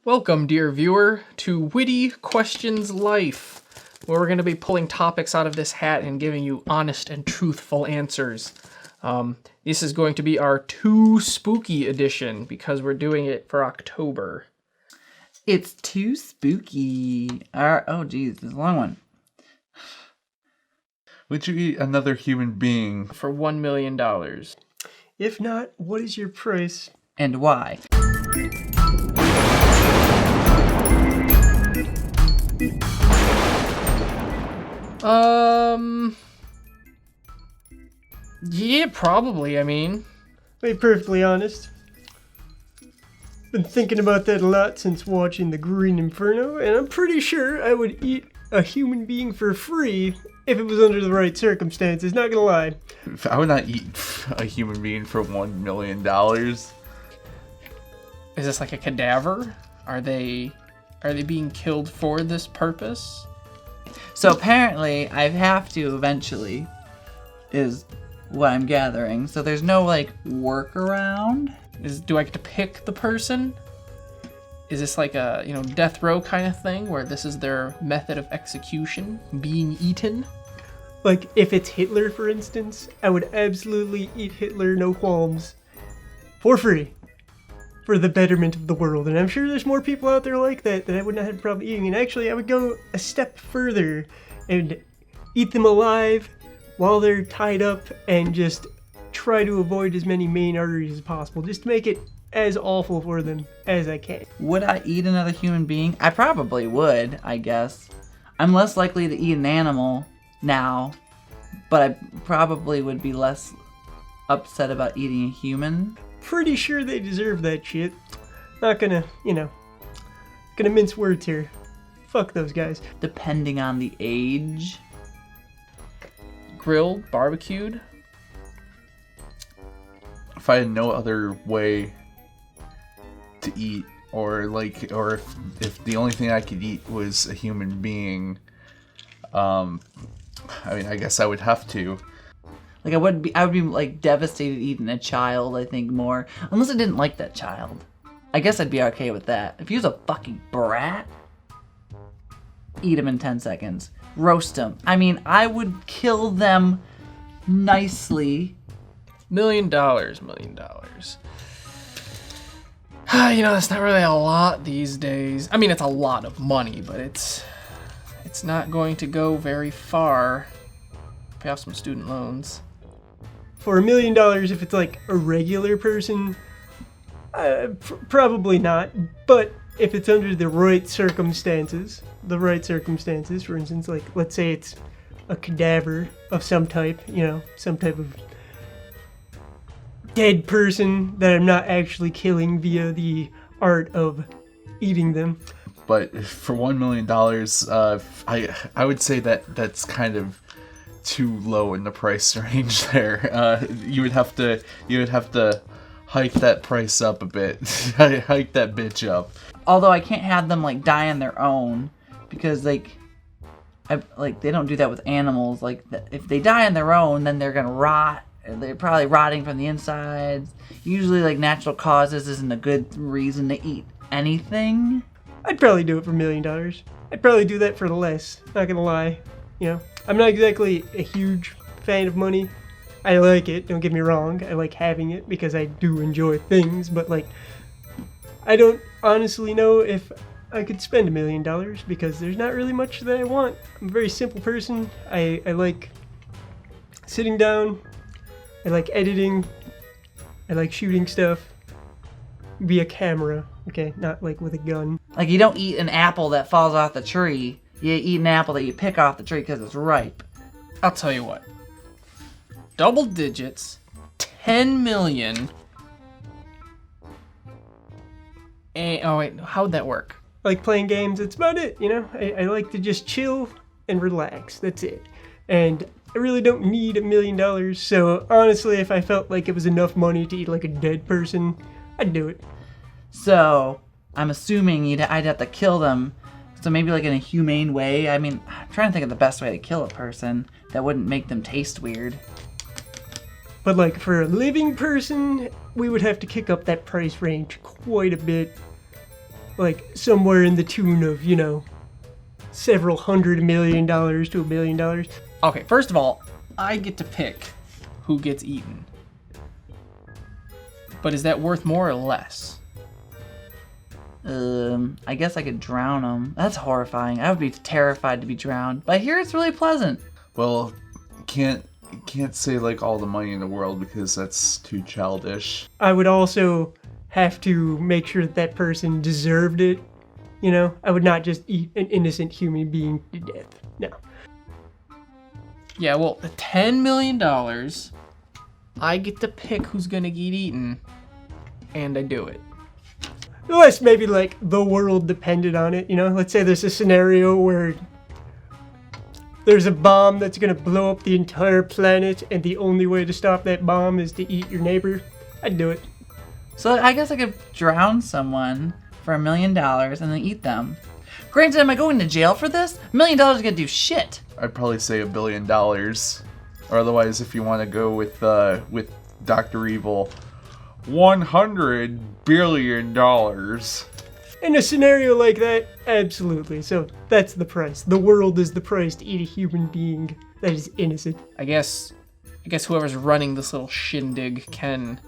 Welcome, dear viewer, to WitY Questions Life, where we're going to be pulling topics out of this hat and giving you honest and truthful answers. This is going to be our TueSpükie edition because we're doing it for October. It's TueSpükie. Oh, geez, it's a long one. Would you eat another human being? For $1 million. If not, what is your price? And why? Yeah, probably, I mean. To be perfectly honest, been thinking about that a lot since watching The Green Inferno, and I'm pretty sure I would eat a human being for free if it was under the right circumstances, not gonna lie. I would not eat a human being for $1 million. Is this like a cadaver? Are they being killed for this purpose? So apparently, I have to eventually, is what I'm gathering. So there's no, workaround. Do I get to pick the person? Is this like a, death row kind of thing where this is their method of execution, being eaten? Like, if it's Hitler, for instance, I would absolutely eat Hitler, no qualms, for free, for the betterment of the world. And I'm sure there's more people out there like that I would not have a problem eating. And actually, I would go a step further and eat them alive while they're tied up and just try to avoid as many main arteries as possible, just to make it as awful for them as I can. Would I eat another human being? I probably would, I guess. I'm less likely to eat an animal now, but I probably would be less upset about eating a human. Pretty sure they deserve that shit. Not gonna mince words here. Fuck those guys. Depending on the age. Grilled, barbecued? If I had no other way to eat, or if the only thing I could eat was a human being, I guess I would have to. I would be devastated eating a child, I think, more. Unless I didn't like that child. I guess I'd be okay with that. If he was a fucking brat, eat him in 10 seconds. Roast him. I would kill them nicely. $1 million. That's not really a lot these days. It's a lot of money, but it's not going to go very far. Pay off some student loans. For $1 million, if it's like a regular person, probably not. But if it's under the right circumstances, for instance, let's say it's a cadaver of some type, some type of dead person that I'm not actually killing via the art of eating them. But for $1 million, I would say that's kind of too low in the price range there. You would have to hike that price up a bit. Hike that bitch up. Although I can't have them die on their own, because they don't do that with animals. If they die on their own, then they're gonna rot. They're probably rotting from the insides. Usually natural causes isn't a good reason to eat anything. I'd probably do it for $1 million. I'd probably do that for less, not gonna lie. I'm not exactly a huge fan of money. I like it, don't get me wrong. I like having it because I do enjoy things, but I don't honestly know if I could spend $1 million because there's not really much that I want. I'm a very simple person. I like sitting down. I like editing. I like shooting stuff via camera. Okay, not with a gun. You don't eat an apple that falls off the tree. You eat an apple that you pick off the tree because it's ripe. I'll tell you what. Double digits, 10 million. Oh wait, how'd that work? Like playing games, that's about it, I like to just chill and relax, that's it. And I really don't need $1 million, so honestly, if I felt like it was enough money to eat a dead person, I'd do it. So, I'm assuming I'd have to kill them, so maybe in a humane way. I'm trying to think of the best way to kill a person that wouldn't make them taste weird. But for a living person, we would have to kick up that price range quite a bit. like somewhere in the tune of, you know, several $100 million to $1 billion. Okay, first of all, I get to pick who gets eaten. But is that worth more or less? I guess I could drown them. That's horrifying. I would be terrified to be drowned. But I hear it's really pleasant. Well, can't say like all the money in the world because that's too childish. I would also have to make sure that that person deserved it. You know, I would not just eat an innocent human being to death. No. Yeah, well, the $10 million, I get to pick who's gonna get eaten, and I do it. Unless maybe like the world depended on it, you know? Let's say there's a scenario where there's a bomb that's gonna blow up the entire planet and the only way to stop that bomb is to eat your neighbor. I'd do it. So I guess I could drown someone for $1 million and then eat them. Granted, am I going to jail for this? $1 million is gonna do shit. I'd probably say $1 billion. Or otherwise, if you want to go with Dr. Evil, $100 billion. In a scenario like that, absolutely. So that's the price. The world is the price to eat a human being that is innocent. I guess whoever's running this little shindig can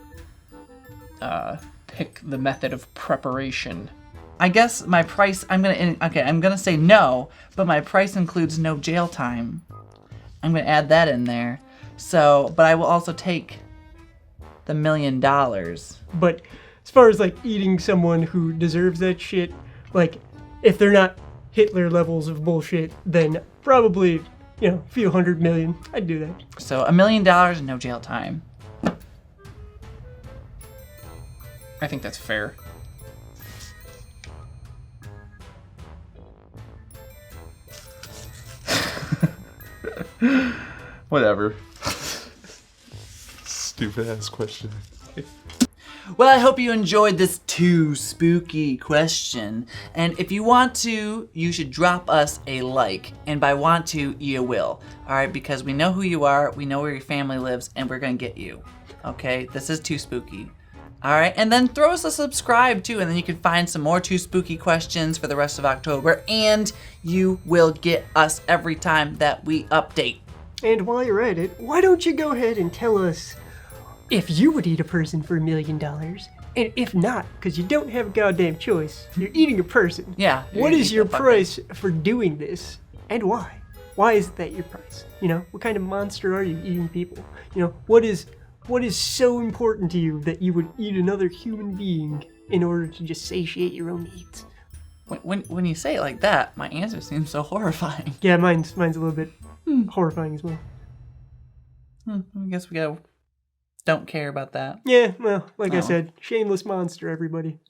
pick the method of preparation. I guess my price, I'm gonna say no, but my price includes no jail time. I'm gonna add that in there. So, but I will also take the $1 million. But as far as like eating someone who deserves that shit, like if they're not Hitler levels of bullshit, then probably, you know, a few $100 million. I'd do that. So $1 million and no jail time. I think that's fair. Whatever. Stupid ass question. Well, I hope you enjoyed this TueSpükie question. And if you want to, you should drop us a like. And by want to, you will. Alright, because we know who you are, we know where your family lives, and we're gonna get you. Okay, this is TueSpükie. Alright, and then throw us a subscribe too, and then you can find some more TueSpükie questions for the rest of October, and you will get us every time that we update. And while you're at it, why don't you go ahead and tell us if you would eat a person for $1 million, and if not, because you don't have a goddamn choice, you're eating a person. Yeah. What is your price for doing this, and why? Why is that your price? You know, what kind of monster are you eating people? You know, what is so important to you that you would eat another human being in order to just satiate your own needs? When you say it like that, my answer seems so horrifying. Yeah, mine's a little bit horrifying as well. I guess we don't care about that. Yeah, well, like I Oh. said, shameless monster, everybody.